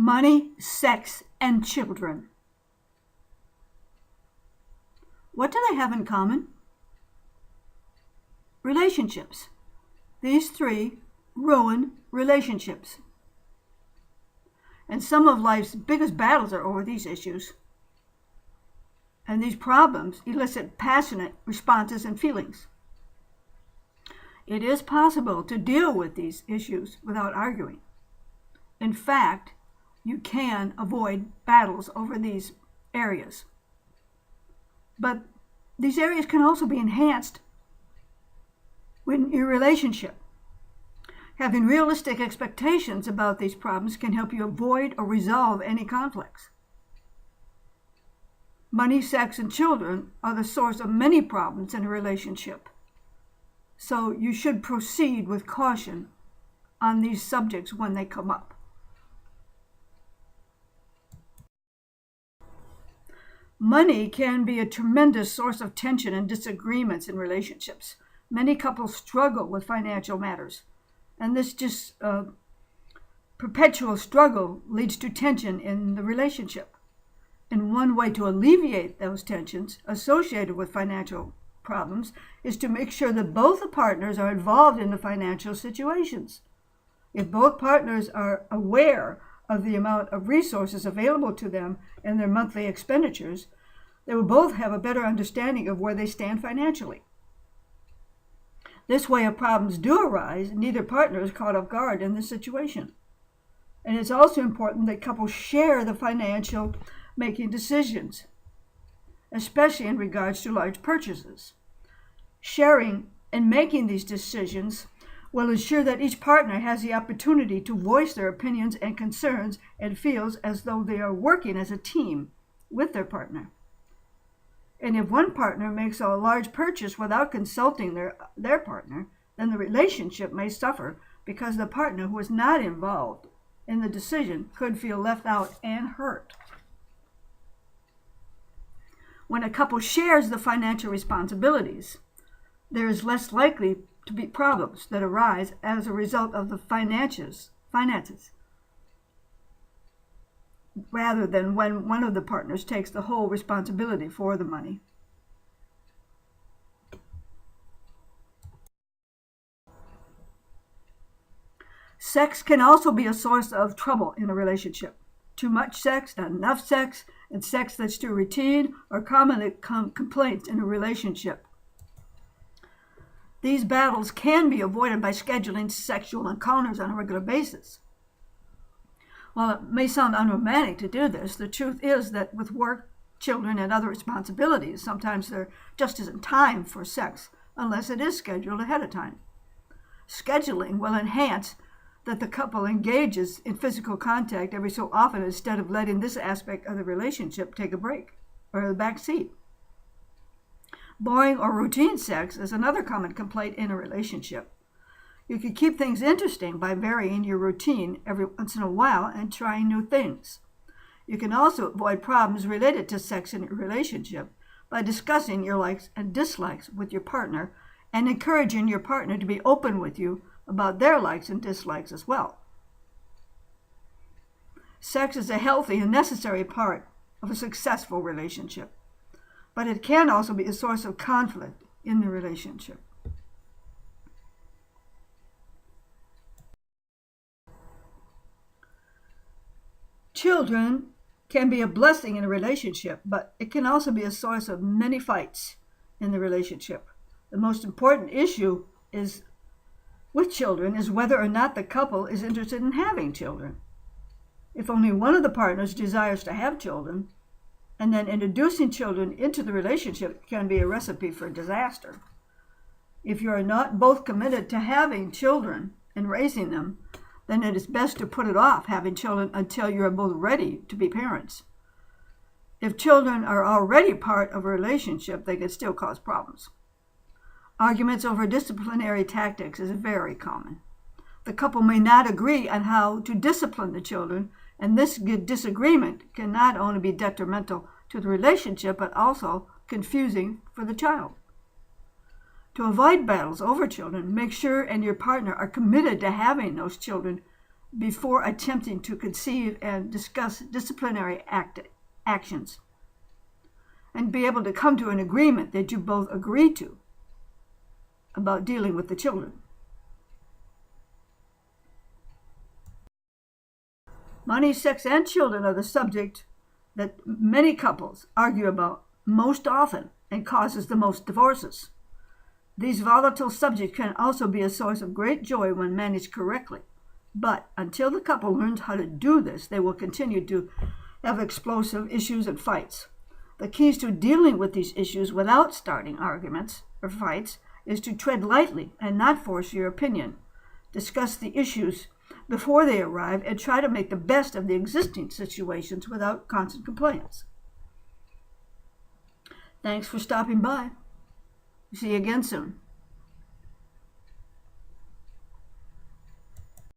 money, sex, and children. What do they have in common? Relationships. These three ruin relationships. And some of life's biggest battles are over these issues. And these problems elicit passionate responses and feelings. It is possible to deal with these issues without arguing. In fact, you can avoid battles over these areas. But these areas can also be enhanced in your relationship. Having realistic expectations about these problems can help you avoid or resolve any conflicts. Money, sex, and children are the source of many problems in a relationship. So you should proceed with caution on these subjects when they come up. Money can be a tremendous source of tension and disagreements in relationships. Many couples struggle with financial matters, and this perpetual struggle leads to tension in the relationship. And one way to alleviate those tensions associated with financial problems is to make sure that both the partners are involved in the financial situations. If both partners are aware of the amount of resources available to them and their monthly expenditures, they will both have a better understanding of where they stand financially. This way, if problems do arise, neither partner is caught off guard in this situation. And it's also important that couples share the financial making decisions, especially in regards to large purchases. Sharing and making these decisions will ensure that each partner has the opportunity to voice their opinions and concerns and feels as though they are working as a team with their partner. And if one partner makes a large purchase without consulting their partner, then the relationship may suffer because the partner who is not involved in the decision could feel left out and hurt. When a couple shares the financial responsibilities, there is less likely to be problems that arise as a result of the finances, rather than when one of the partners takes the whole responsibility for the money. Sex can also be a source of trouble in a relationship. Too much sex, not enough sex, and sex that's too routine are common complaints in a relationship. These battles can be avoided by scheduling sexual encounters on a regular basis. While it may sound unromantic to do this, the truth is that with work, children, and other responsibilities, sometimes there just isn't time for sex unless it is scheduled ahead of time. Scheduling will enhance that the couple engages in physical contact every so often instead of letting this aspect of the relationship take a break or the back seat. Boring or routine sex is another common complaint in a relationship. You can keep things interesting by varying your routine every once in a while and trying new things. You can also avoid problems related to sex in a relationship by discussing your likes and dislikes with your partner and encouraging your partner to be open with you about their likes and dislikes as well. Sex is a healthy and necessary part of a successful relationship, but it can also be a source of conflict in the relationship. Children can be a blessing in a relationship, but it can also be a source of many fights in the relationship. The most important issue with children is whether or not the couple is interested in having children. If only one of the partners desires to have children, and then introducing children into the relationship can be a recipe for disaster. If you are not both committed to having children and raising them, then it is best to put it off having children until you are both ready to be parents. If children are already part of a relationship, they can still cause problems. Arguments over disciplinary tactics is very common. The couple may not agree on how to discipline the children, and this disagreement can not only be detrimental to the relationship, but also confusing for the child. To avoid battles over children, make sure and your partner are committed to having those children before attempting to conceive and discuss disciplinary actions, and be able to come to an agreement that you both agree to about dealing with the children. Money, sex, and children are the subject that many couples argue about most often and causes the most divorces. These volatile subjects can also be a source of great joy when managed correctly. But until the couple learns how to do this, they will continue to have explosive issues and fights. The keys to dealing with these issues without starting arguments or fights is to tread lightly and not force your opinion. Discuss the issues before they arrive and try to make the best of the existing situations without constant complaints. Thanks for stopping by. See you again soon.